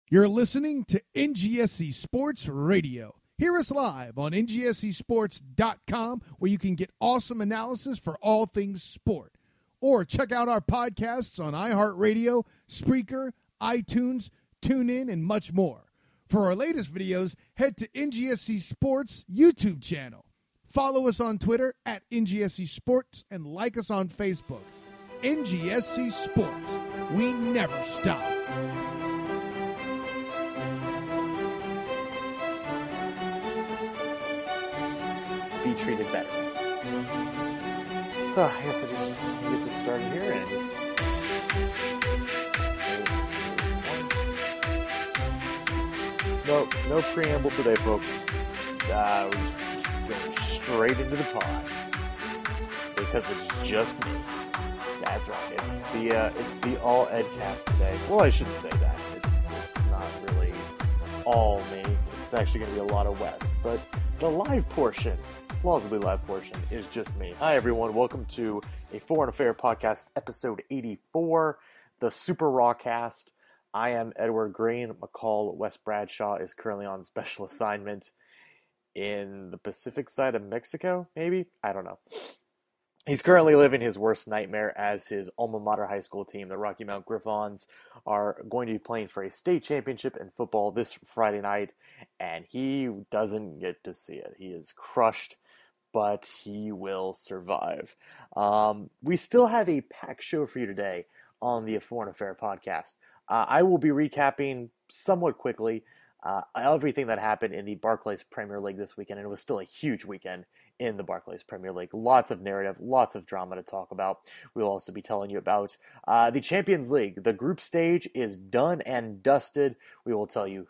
You're listening to NGSC Sports Radio. Hear us live on NGSCSports.com, where you can get awesome analysis for all things sport. Or check out our podcasts on iHeartRadio, Spreaker, iTunes, TuneIn, and much more. For our latest videos, head to NGSC Sports YouTube channel. Follow us on Twitter at NGSC Sports and like us on Facebook. NGSC Sports. We never stop. Be treated better. So I guess I just get this started here and no preamble today, folks. We're just going straight into the pod because it's just me. That's right. It's the all Edcast today. Well, I shouldn't say that. It's not really all me. It's actually going to be a lot of Wes, but the live portion. Plausibly live portion is just me. Hi everyone, welcome to a Foreign Affair podcast, episode 84, the Super Raw cast. I am Edward Green. McCall Wes Bradshaw is currently on special assignment in the Pacific side of Mexico, maybe? I don't know. He's currently living his worst nightmare as his alma mater high school team, the Rocky Mount Griffons, are going to be playing for a state championship in football this Friday night, and he doesn't get to see it. He is crushed, but he will survive. We still have a packed show for you today on the Foreign Affair podcast. I will be recapping somewhat quickly everything that happened in the Barclays Premier League this weekend, and it was still a huge weekend in the Barclays Premier League. Lots of narrative, lots of drama to talk about. We'll also be telling you about the Champions League. The group stage is done and dusted. We will tell you,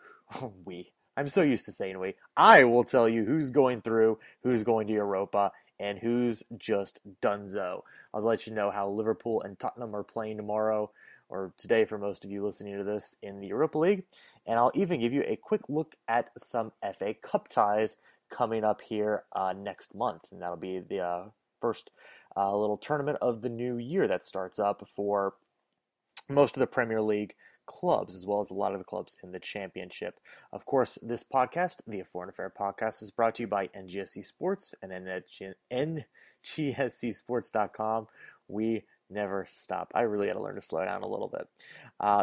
I'm so used to saying we. I will tell you who's going through, who's going to Europa, and who's just donezo. I'll let you know how Liverpool and Tottenham are playing tomorrow, or today for most of you listening to this, in the Europa League. And I'll even give you a quick look at some FA Cup ties coming up here next month. And that'll be the first little tournament of the new year that starts up for most of the Premier League clubs, as well as a lot of the clubs in the championship. Of course, this podcast, the Foreign Affair podcast, is brought to you by NGSC Sports and NGSCSports.com. We never stop. I really got to learn to slow down a little bit.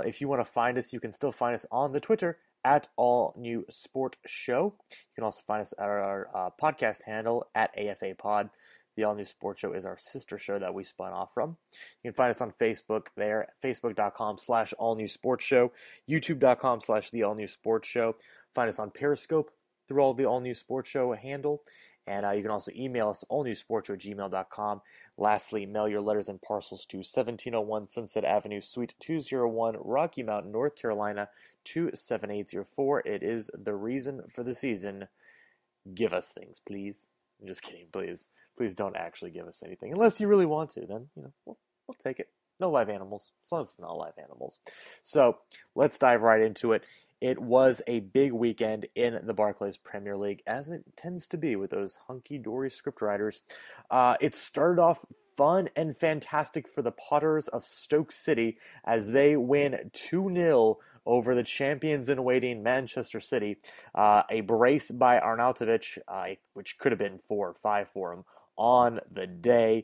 If you want to find us, you can still find us on the Twitter at All New Sport Show. You can also find us at our podcast handle at AFA Pod. The All New Sport Show is our sister show that we spun off from. You can find us on Facebook there, facebook.com/All New Sports Show, youtube.com/The All New Sports Show. Find us on Periscope through all the All New Sports Show handle. And you can also email us, allnewsportshow@gmail.com. Lastly, mail your letters and parcels to 1701 Sunset Avenue, Suite 201, Rocky Mount, North Carolina, 27804. It is the reason for the season. Give us things, please. I'm just kidding, please. Please don't actually give us anything. Unless you really want to, then, we'll take it. No live animals, as long as it's not live animals. So, let's dive right into it. It was a big weekend in the Barclays Premier League, as it tends to be with those hunky-dory scriptwriters. It started off fun and fantastic for the Potters of Stoke City as they win 2-0 over the champions-in-waiting Manchester City. A brace by Arnautovic, which could have been 4 or 5 for him, on the day.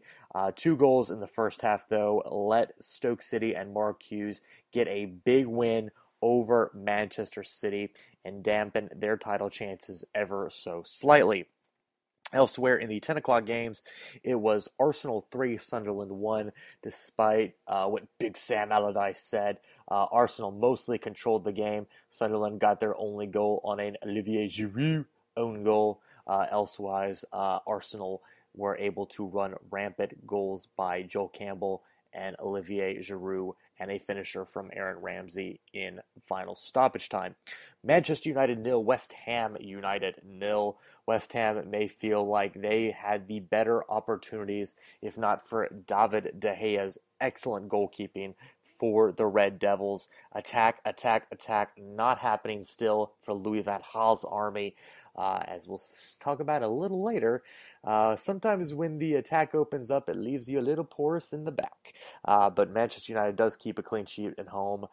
2 goals in the first half, though, let Stoke City and Mark Hughes get a big win over Manchester City and dampen their title chances ever so slightly. Elsewhere in the 10 o'clock games, it was Arsenal 3, Sunderland 1, despite what Big Sam Allardyce said. Arsenal mostly controlled the game. Sunderland got their only goal on an Olivier Giroud own goal. Elsewise, Arsenal were able to run rampant goals by Joel Campbell and Olivier Giroud, and a finisher from Aaron Ramsey in final stoppage time. Manchester United 0, West Ham United 0. West Ham may feel like they had the better opportunities, if not for David De Gea's excellent goalkeeping for the Red Devils. Attack, not happening still for Louis van Gaal's army. As we'll talk about a little later, sometimes when the attack opens up, it leaves you a little porous in the back. But Manchester United does keep a clean sheet at home.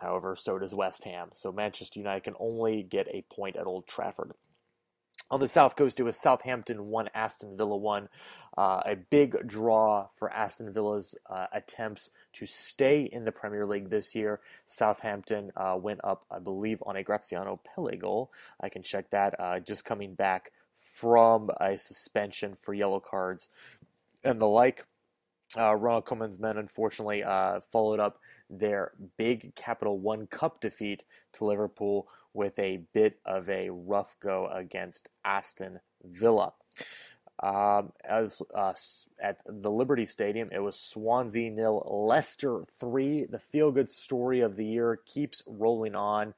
However, so does West Ham. So Manchester United can only get a point at Old Trafford. On the South Coast, it was Southampton 1, Aston Villa 1. A big draw for Aston Villa's attempts to stay in the Premier League this year. Southampton went up, I believe, on a Graziano Pelle goal. I can check that. Just coming back from a suspension for yellow cards and the like. Ronald Koeman's men, unfortunately, followed up their big Capital One Cup defeat to Liverpool with a bit of a rough go against Aston Villa. At the Liberty Stadium, it was Swansea 0, Leicester 3. The feel-good story of the year keeps rolling on.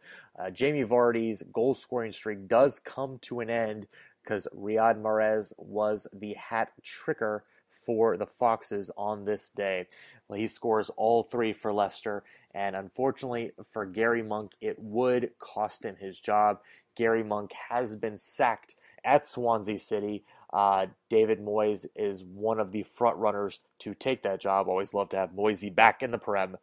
Jamie Vardy's goal-scoring streak does come to an end because Riyad Mahrez was the hat-tricker for the Foxes on this day. Well, he scores all 3 for Leicester, and unfortunately for Gary Monk, it would cost him his job. Gary Monk has been sacked at Swansea City. David Moyes is one of the front runners to take that job. Always love to have Moisey back in the Prem.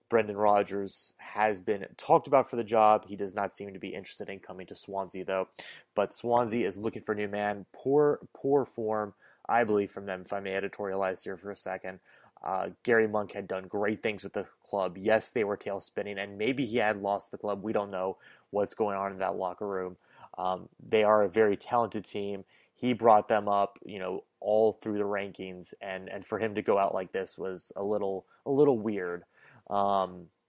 Brendan Rodgers has been talked about for the job. He does not seem to be interested in coming to Swansea, though. But Swansea is looking for a new man. Poor form, I believe, from them, if I may editorialize here for a second. Gary Monk had done great things with the club. Yes, they were tail spinning, and maybe he had lost the club. We don't know what's going on in that locker room. They are a very talented team. He brought them up, all through the rankings, and for him to go out like this was a little weird.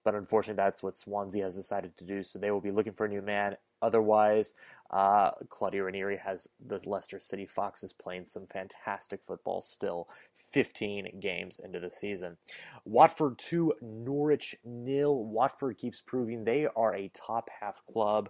But unfortunately, that's what Swansea has decided to do, so they will be looking for a new man. Otherwise, Claudio Ranieri has the Leicester City Foxes playing some fantastic football still, 15 games into the season. Watford 2, Norwich 0. Watford keeps proving they are a top-half club.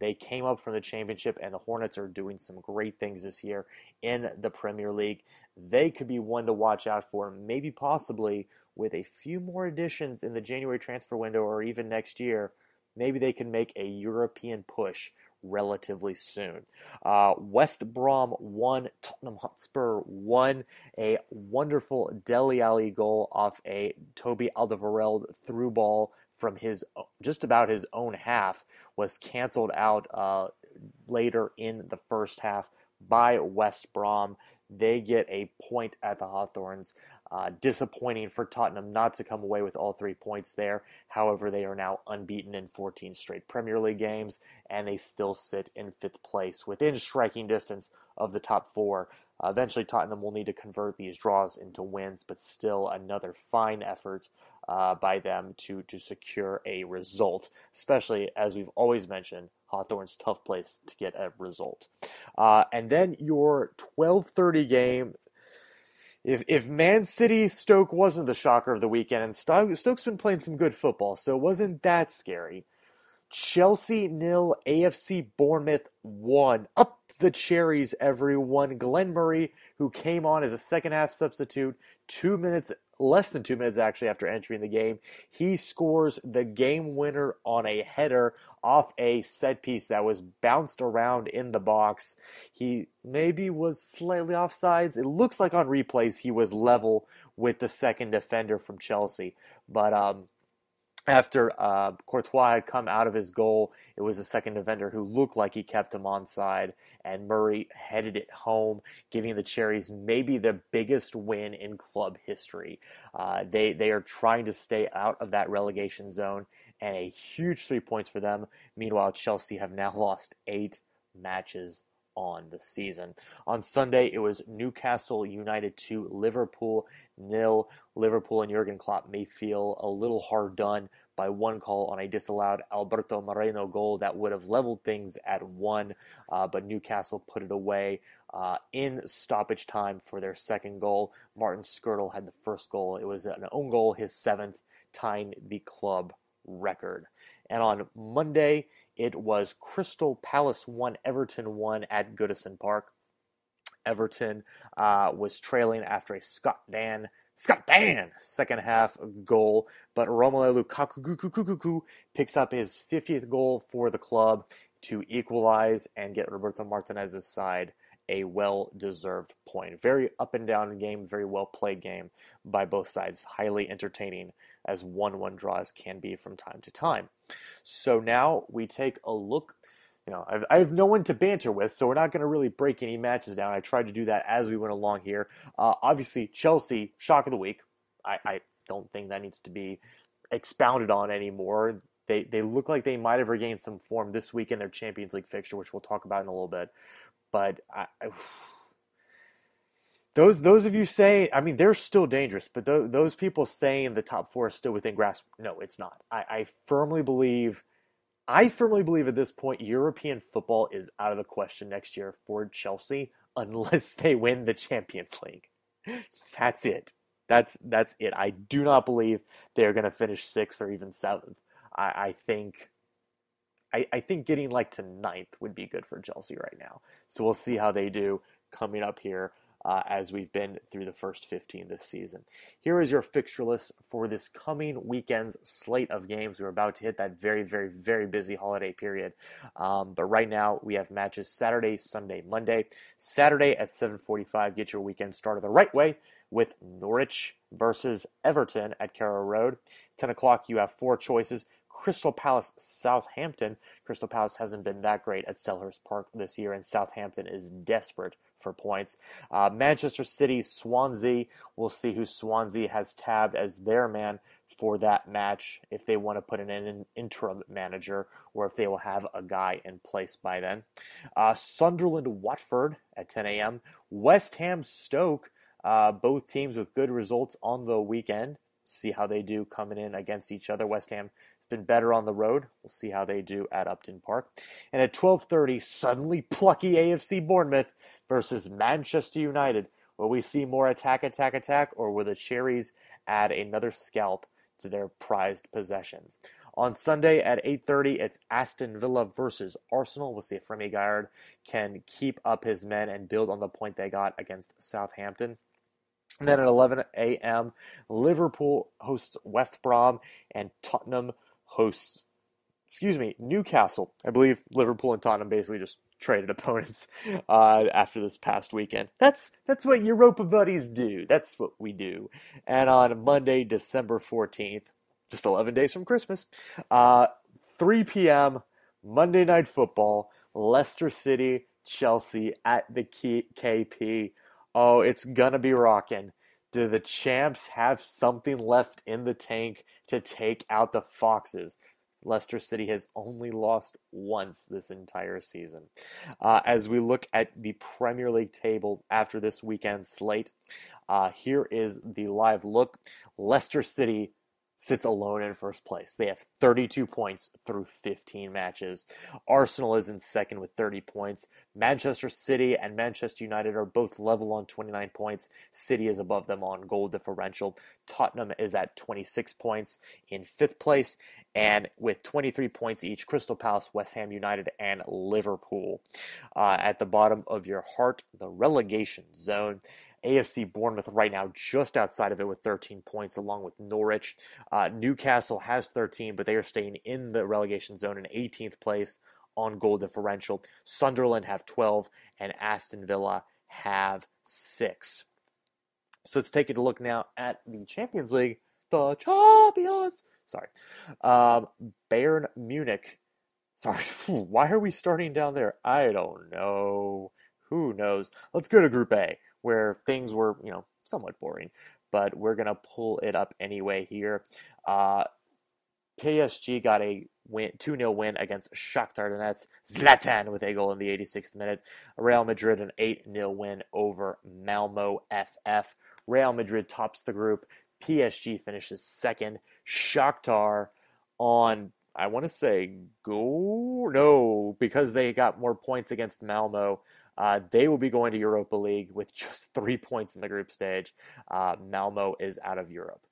They came up from the Championship, and the Hornets are doing some great things this year in the Premier League. They could be one to watch out for, maybe possibly with a few more additions in the January transfer window or even next year. Maybe they can make a European push relatively soon. West Brom 1, Tottenham Hotspur 1. A wonderful Dele Alli goal off a Toby Alderweireld through ball from just about his own half was canceled out later in the first half by West Brom. They get a point at the Hawthorns. Disappointing for Tottenham not to come away with all 3 points there. However, they are now unbeaten in 14 straight Premier League games, and they still sit in 5th place within striking distance of the top 4. Eventually, Tottenham will need to convert these draws into wins, but still another fine effort by them to secure a result, especially, as we've always mentioned, Hawthorn's tough place to get a result. And then your 12:30 game. If Man City Stoke wasn't the shocker of the weekend, and Stoke's been playing some good football, so it wasn't that scary. Chelsea 0, AFC Bournemouth 1. Up the cherries, everyone. Glenn Murray, who came on as a second-half substitute, less than 2 minutes actually after entering the game, he scores the game winner on a header off a set piece that was bounced around in the box. He maybe was slightly offsides. It looks like on replays he was level with the second defender from Chelsea, but after Courtois had come out of his goal, it was the second defender who looked like he kept him onside, and Murray headed it home, giving the Cherries maybe the biggest win in club history. They are trying to stay out of that relegation zone, and a huge 3 points for them. Meanwhile, Chelsea have now lost 8 matches on the season. On Sunday, it was Newcastle United 2, Liverpool 0. Liverpool and Jurgen Klopp may feel a little hard done by one call on a disallowed Alberto Moreno goal that would have leveled things at 1, but Newcastle put it away in stoppage time for their second goal. Martin Skrtel had the first goal. It was an own goal, his 7th, tying the club record. And on Monday, it was Crystal Palace 1, Everton 1 at Goodison Park. Everton was trailing after a Scott Dan second half goal, but Romelu Lukaku picks up his 50th goal for the club to equalize and get Roberto Martinez's side a well-deserved point. Very up and down game, very well-played game by both sides. Highly entertaining, as 1-1 draws can be from time to time. So now we take a look. I have no one to banter with, so we're not going to really break any matches down. I tried to do that as we went along here. Obviously, Chelsea, shock of the week. I don't think that needs to be expounded on anymore. They look like they might have regained some form this week in their Champions League fixture, which we'll talk about in a little bit. But those of you saying, they're still dangerous, but those people saying the top four is still within grasp, no, it's not. I firmly believe at this point, European football is out of the question next year for Chelsea unless they win the Champions League. That's it. That's it. I do not believe they're going to finish 6th or even 7th. I think getting like to 9th would be good for Chelsea right now. So we'll see how they do coming up here as we've been through the first 15 this season. Here is your fixture list for this coming weekend's slate of games. We're about to hit that very, very, very busy holiday period. But right now we have matches Saturday, Sunday, Monday. Saturday at 7:45, get your weekend started the right way with Norwich versus Everton at Carrow Road. 10 o'clock, you have 4 choices. Crystal Palace, Southampton. Crystal Palace hasn't been that great at Selhurst Park this year, and Southampton is desperate for points. Manchester City, Swansea. We'll see who Swansea has tabbed as their man for that match, if they want to put in an interim manager or if they will have a guy in place by then. Sunderland, Watford at 10 a.m. West Ham, Stoke. Both teams with good results on the weekend. See how they do coming in against each other. West Ham has been better on the road. We'll see how they do at Upton Park. And at 12:30, suddenly plucky AFC Bournemouth versus Manchester United. Will we see more attack, or will the Cherries add another scalp to their prized possessions? On Sunday at 8:30, it's Aston Villa versus Arsenal. We'll see if Remy Gaillard can keep up his men and build on the point they got against Southampton. And then at 11 a.m., Liverpool hosts West Brom and Tottenham hosts, Newcastle. I believe Liverpool and Tottenham basically just traded opponents after this past weekend. That's what Europa buddies do. That's what we do. And on Monday, December 14th, just 11 days from Christmas, 3 p.m., Monday Night Football, Leicester City, Chelsea at the KP. Oh, it's going to be rocking. Do the champs have something left in the tank to take out the Foxes? Leicester City has only lost once this entire season. As we look at the Premier League table after this weekend's slate, here is the live look. Leicester City sits alone in first place. They have 32 points through 15 matches. Arsenal is in second with 30 points. Manchester City and Manchester United are both level on 29 points. City is above them on goal differential. Tottenham is at 26 points in fifth place. And with 23 points each, Crystal Palace, West Ham United, and Liverpool. At the bottom of your heart, the relegation zone. AFC Bournemouth right now just outside of it with 13 points along with Norwich. Newcastle has 13, but they are staying in the relegation zone in 18th place on goal differential. Sunderland have 12 and Aston Villa have 6. So let's take a look now at the Champions League. The champions! Sorry. Bayern Munich. Sorry, why are we starting down there? I don't know. Who knows? Let's go to Group A, where things were, somewhat boring. But we're going to pull it up anyway here. PSG got a 2-0 win against Shakhtar Donetsk. Zlatan with a goal in the 86th minute. Real Madrid an 8-0 win over Malmo FF. Real Madrid tops the group. PSG finishes second. Shakhtar on, I want to say, because they got more points against Malmo. They will be going to Europa League with just 3 points in the group stage. Malmo is out of Europe.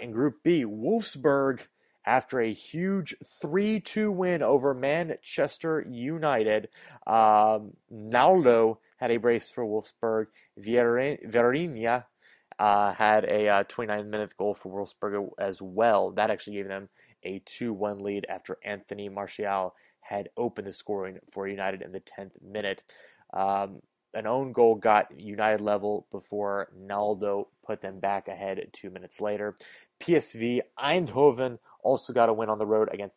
In Group B, Wolfsburg, after a huge 3-2 win over Manchester United, Naldo had a brace for Wolfsburg. Vieirinha had a 29-minute goal for Wolfsburg as well. That actually gave them a 2-1 lead after Anthony Martial had opened the scoring for United in the 10th minute. an own goal got United level before Naldo put them back ahead 2 minutes later. PSV Eindhoven also got a win on the road against